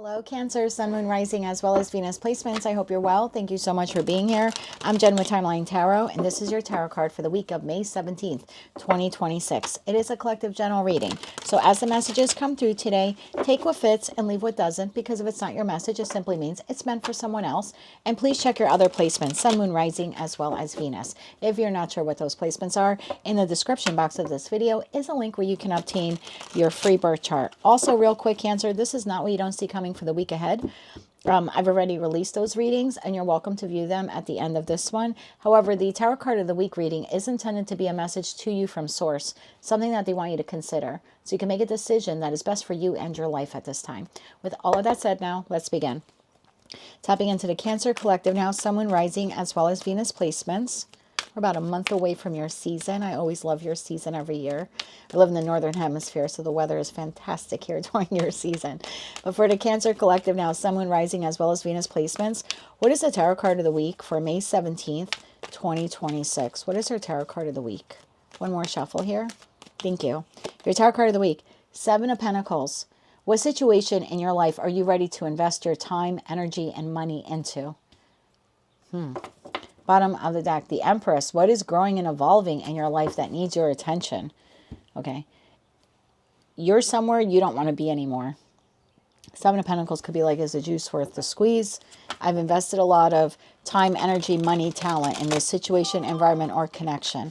Hello, Cancer, Sun, Moon, Rising, as well as Venus placements. I hope you're well. Thank you so much for being here. I'm Jen with Timeline Tarot, and this is your tarot card for the week of May 17th, 2026. It is a collective general reading. So as the messages come through today, take what fits and leave what doesn't, because if it's not your message, it simply means it's meant for someone else. And please check your other placements, Sun, Moon, Rising, as well as Venus. If you're not sure what those placements are, in the description box of this video is a link where you can obtain your free birth chart. Also, real quick, Cancer, this is not what you don't see coming for the week ahead. I've already released those readings, and you're welcome to view them at the end of this one. However, the tarot card of the week reading is intended to be a message to you from source, something that they want you to consider, so you can make a decision that is best for you and your life at this time. With all of that said, now let's begin. Tapping into the Cancer collective now, Sun, Moon, Rising, as well as Venus placements. We're about a month away from your season. I always love your season every year. I live in the Northern Hemisphere, so the weather is fantastic here during your season. But for the Cancer collective now, Sun, Moon, Rising, as well as Venus placements, what is the tarot card of the week for May 17th, 2026? What is our tarot card of the week? One more shuffle here. Thank you. Your tarot card of the week, Seven of Pentacles. What situation in your life are you ready to invest your time, energy, and money into? Bottom of the deck, the Empress. What is growing and evolving in your life that needs your attention? Okay. You're somewhere you don't want to be anymore. Seven of Pentacles could be like, is the juice worth the squeeze? I've invested a lot of time, energy, money, talent in this situation, environment, or connection.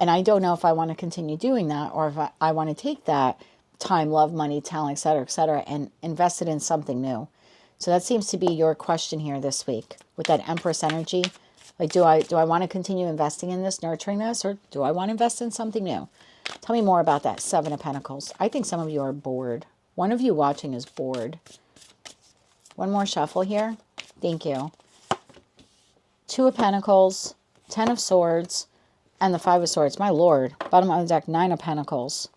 And I don't know if I want to continue doing that, or if I want to take that time, love, money, talent, etc., and invest it in something new. So that seems to be your question here this week with that Empress energy. Like, do I want to continue investing in this, nurturing this, or do I want to invest in something new? Tell me more about that Seven of Pentacles. I think some of you are bored. One of you watching is bored. One more shuffle here. Thank you. Two of Pentacles, Ten of Swords, and the Five of Swords. My Lord. Bottom of the deck, Nine of Pentacles.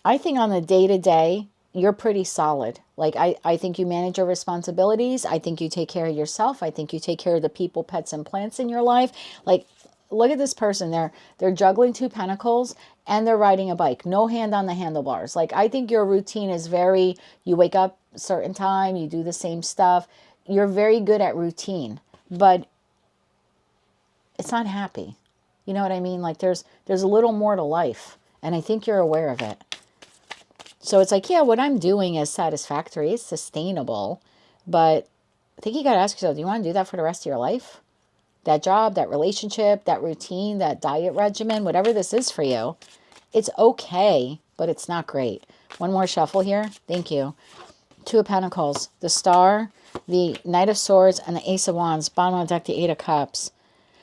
I think on the day-to-day, you're pretty solid. Like, I think you manage your responsibilities. I think you take care of yourself. I think you take care of the people, pets, and plants in your life. Like, look at this person. They're juggling two pentacles, and they're riding a bike. No hand on the handlebars. Like, I think your routine is very, you wake up a certain time, you do the same stuff. You're very good at routine, but it's not happy. You know what I mean? Like, there's a little more to life, and I think you're aware of it. So it's like, yeah, what I'm doing is satisfactory, it's sustainable, but I think you got to ask yourself, do you want to do that for the rest of your life? That job, that relationship, that routine, that diet regimen, whatever this is for you, it's okay, but it's not great. One more shuffle here. Thank you. Two of Pentacles, the Star, the Knight of Swords, and the Ace of Wands. Bottom of the deck, the Eight of Cups.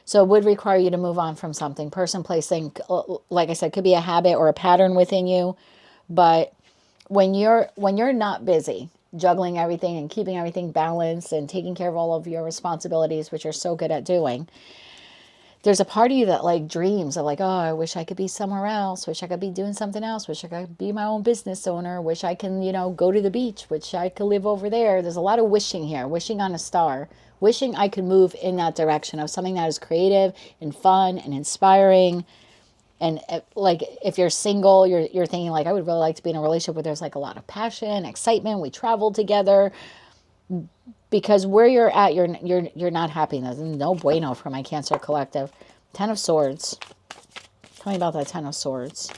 So it would require you to move on from something, person, place, thing. Like I said, could be a habit or a pattern within you, but when you're not busy juggling everything and keeping everything balanced and taking care of all of your responsibilities, which you're so good at doing, there's a part of you that like dreams of like, oh, I wish I could be somewhere else, wish I could be doing something else, wish I could be my own business owner, wish I can, go to the beach, wish I could live over there. There's a lot of wishing here, wishing on a star, wishing I could move in that direction of something that is creative and fun and inspiring. And like, if you're single, you're thinking like, I would really like to be in a relationship where there's like a lot of passion, excitement. We travel together, because where you're at, you're not happy. There's no bueno for my Cancer collective. Ten of Swords. Tell me about that Ten of Swords.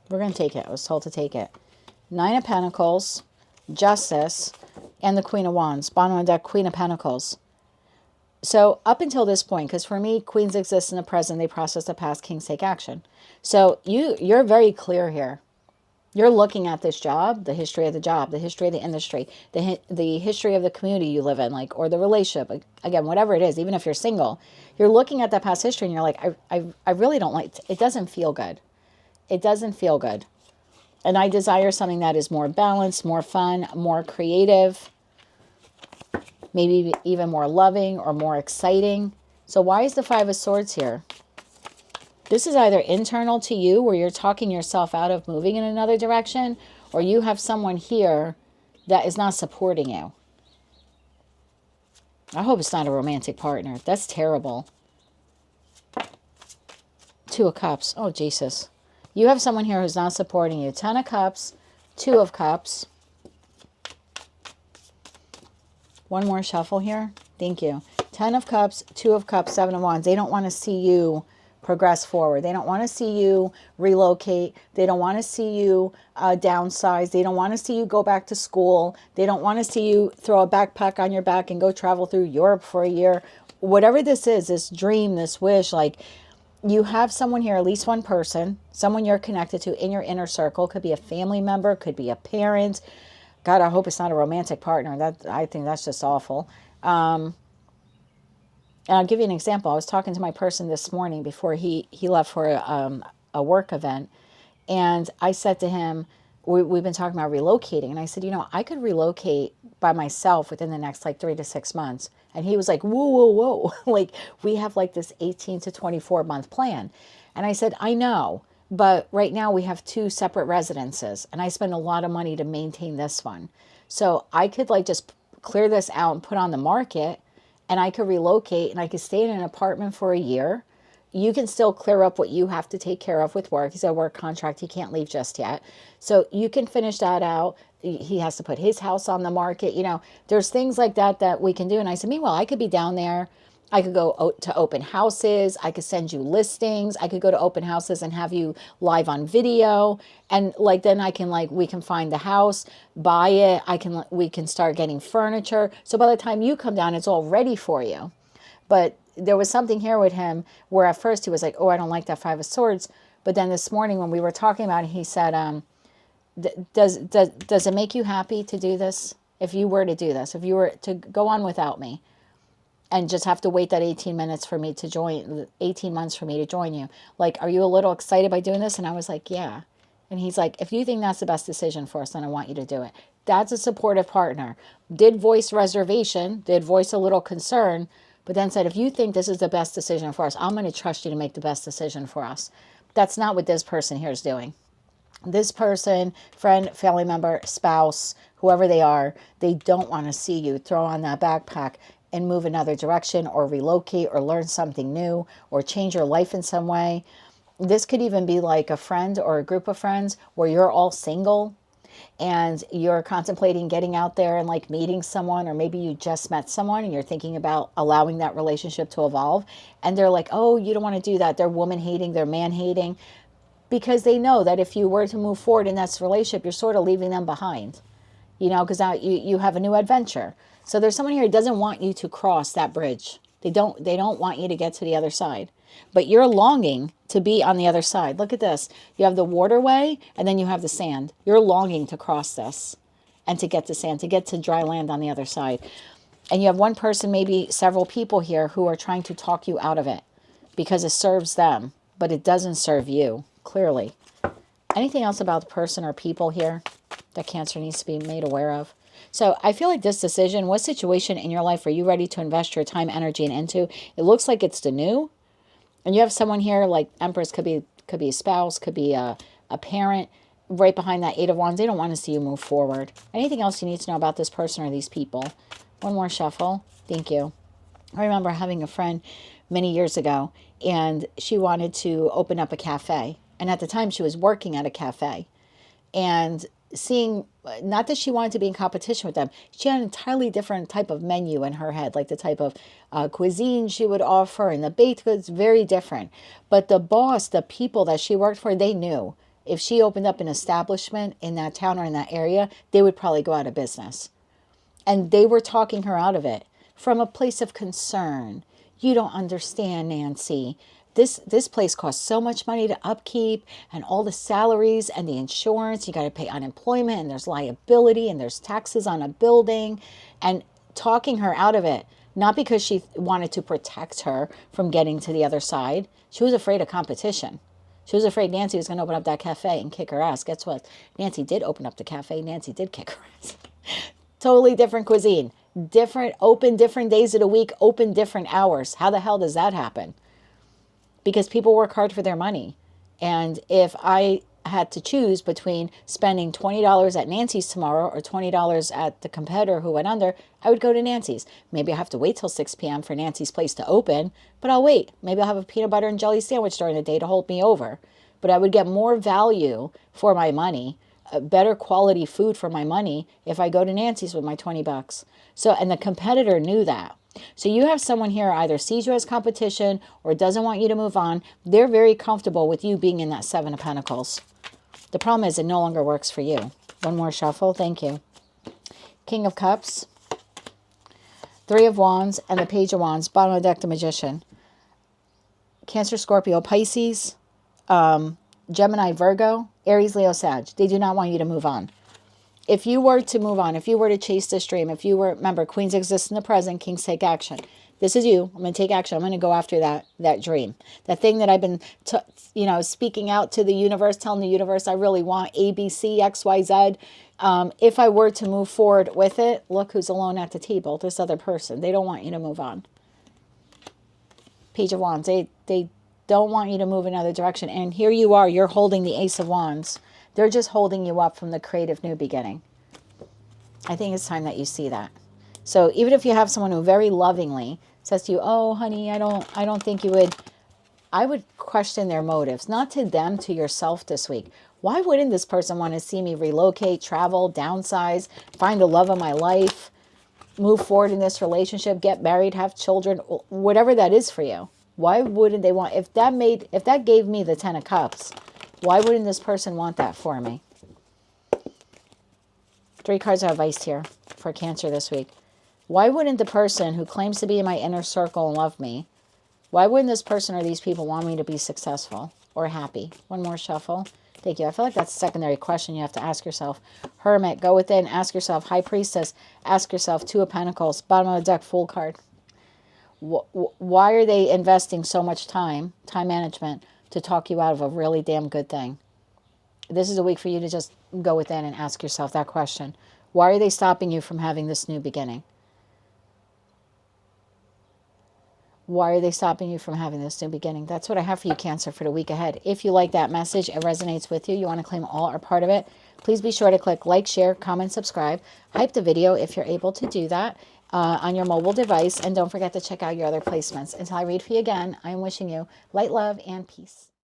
We're going to take it. I was told to take it. Nine of Pentacles, Justice, and the Queen of Wands. Bottom of the deck, Queen of Pentacles. So up until this point, because for me, queens exist in the present, they process the past, kings take action. So you're very clear here. You're looking at this job, the history of the job, the history of the industry, the history of the community you live in, like, or the relationship, again, whatever it is, even if you're single, you're looking at that past history and you're like, I really don't like it. Doesn't feel good. It doesn't feel good. And I desire something that is more balanced, more fun, more creative, maybe even more loving or more exciting. So why is the Five of Swords here? This is either internal to you, where you're talking yourself out of moving in another direction, or you have someone here that is not supporting you. I hope it's not a romantic partner. That's terrible. Two of Cups. Oh, Jesus. You have someone here who's not supporting you. 10 of Cups, 2 of Cups. One more shuffle here. Thank you. 10 of Cups, 2 of Cups, 7 of Wands. They don't want to see you progress forward. They don't want to see you relocate. They don't want to see you downsize. They don't want to see you go back to school. They don't want to see you throw a backpack on your back and go travel through Europe for a year. Whatever this is, this dream, this wish, like, you have someone here, at least one person, someone you're connected to in your inner circle. Could be a family member, could be a parent. God, I hope it's not a romantic partner. I think that's just awful. And I'll give you an example. I was talking to my person this morning before he left for a work event. And I said to him, we've been talking about relocating. And I said, I could relocate by myself within the next 3 to 6 months. And he was like, whoa, whoa, whoa. Like, we have this 18 to 24 month plan. And I said, I know. But right now we have 2 separate residences. And I spend a lot of money to maintain this one. So I could just clear this out and put on the market. And I could relocate and I could stay in an apartment for a year. You can still clear up what you have to take care of with work. He's a work contract. He can't leave just yet. So you can finish that out. He has to put his house on the market. There's things like that we can do. And I said, meanwhile, I could be down there. I could go to open houses. I could send you listings. I could go to open houses and have you live on video. And then I can we can find the house, buy it. We can start getting furniture. So by the time you come down, it's all ready for you. But there was something here with him where at first he was like, oh, I don't like that 5 of Swords. But then this morning when we were talking about it, he said, does it make you happy to do this? If you were to do this, if you were to go on without me and just have to wait that 18 months for me to join you. Are you a little excited by doing this? And I was like, yeah. And he's like, if you think that's the best decision for us, then I want you to do it. That's a supportive partner. Did voice reservation, did voice a little concern, but then said, if you think this is the best decision for us, I'm going to trust you to make the best decision for us. That's not what this person here is doing. This person, friend, family member, spouse, whoever they are, they don't want to see you throw on that backpack and move another direction or relocate or learn something new or change your life in some way. This could even be a friend or a group of friends where you're all single and you're contemplating getting out there and meeting someone, or maybe you just met someone and you're thinking about allowing that relationship to evolve. And they're like, oh, you don't want to do that. They're woman hating, they're man hating, because they know that if you were to move forward in that relationship, you're sort of leaving them behind, because now you have a new adventure. So there's someone here who doesn't want you to cross that bridge. They don't want you to get to the other side. But you're longing to be on the other side. Look at this. You have the waterway and then you have the sand. You're longing to cross this and to get to sand, to get to dry land on the other side. And you have one person, maybe several people here who are trying to talk you out of it because it serves them, but it doesn't serve you, clearly. Anything else about the person or people here that Cancer needs to be made aware of? So I feel like this decision, what situation in your life are you ready to invest your time, energy, and into? It looks like it's the new. And you have someone here like Empress, could be a spouse, could be a parent, right behind that 8 of Wands. They don't want to see you move forward. Anything else you need to know about this person or these people? One more shuffle. Thank you. I remember having a friend many years ago, and she wanted to open up a cafe. And at the time, she was working at a cafe. And seeing, not that she wanted to be in competition with them, she had an entirely different type of menu in her head, like the type of cuisine she would offer, and the baked goods, very different. But the boss, the people that she worked for, they knew if she opened up an establishment in that town or in that area, they would probably go out of business. And they were talking her out of it from a place of concern. You don't understand, Nancy. This place costs so much money to upkeep, and all the salaries and the insurance. You got to pay unemployment, and there's liability, and there's taxes on a building, and talking her out of it. Not because she wanted to protect her from getting to the other side. She was afraid of competition. She was afraid Nancy was going to open up that cafe and kick her ass. Guess what? Nancy did open up the cafe. Nancy did kick her ass. Totally different cuisine. Open different days of the week, open different hours. How the hell does that happen? Because people work hard for their money. And if I had to choose between spending $20 at Nancy's tomorrow or $20 at the competitor who went under, I would go to Nancy's. Maybe I have to wait till 6 p.m. for Nancy's place to open, but I'll wait. Maybe I'll have a peanut butter and jelly sandwich during the day to hold me over. but I would get more value for my money, better quality food for my money if I go to Nancy's with my 20 bucks. So, and the competitor knew that. So you have someone here either sees you as competition or doesn't want you to move on. They're very comfortable with you being in that Seven of Pentacles. The problem is it no longer works for you. One more shuffle. Thank you. King of Cups, Three of Wands, and the Page of Wands. Bottom of the deck, the Magician. Cancer, Scorpio, Pisces, Gemini, Virgo, Aries, Leo, Sag. They do not want you to move on. If you were to move on, if you were to chase this dream, if you were, remember, queens exist in the present, kings take action. This is you. I'm going to take action. I'm going to go after that dream. That thing that I've been, speaking out to the universe, telling the universe I really want A, B, C, X, Y, Z. If I were to move forward with it, look who's alone at the table, this other person. They don't want you to move on. Page of Wands. They don't want you to move another direction. And here you are. You're holding the Ace of Wands. They're just holding you up from the creative new beginning. I think it's time that you see that. So even if you have someone who very lovingly says to you, oh, honey, I don't think you would, I would question their motives, not to them, to yourself this week. Why wouldn't this person want to see me relocate, travel, downsize, find the love of my life, move forward in this relationship, get married, have children, whatever that is for you? Why wouldn't they want, if that gave me the 10 of Cups, why wouldn't this person want that for me? 3 cards of advice here for Cancer this week. Why wouldn't the person who claims to be in my inner circle and love me, why wouldn't this person or these people want me to be successful or happy? One more shuffle. Thank you. I feel like that's a secondary question you have to ask yourself. Hermit, go within, ask yourself. High Priestess, ask yourself. 2 of Pentacles, bottom of the deck, Fool card. Why are they investing so much time management, to talk you out of a really damn good thing? This is a week for you to just go within and ask yourself that question. Why are they stopping you from having this new beginning? Why are they stopping you from having this new beginning? That's what I have for you, Cancer, for the week ahead. If you like that message, it resonates with you, you want to claim all or part of it, please be sure to click like, share, comment, subscribe. Hype the video if you're able to do that on your mobile device. And don't forget to check out your other placements. Until I read for you again, I am wishing you light, love, and peace.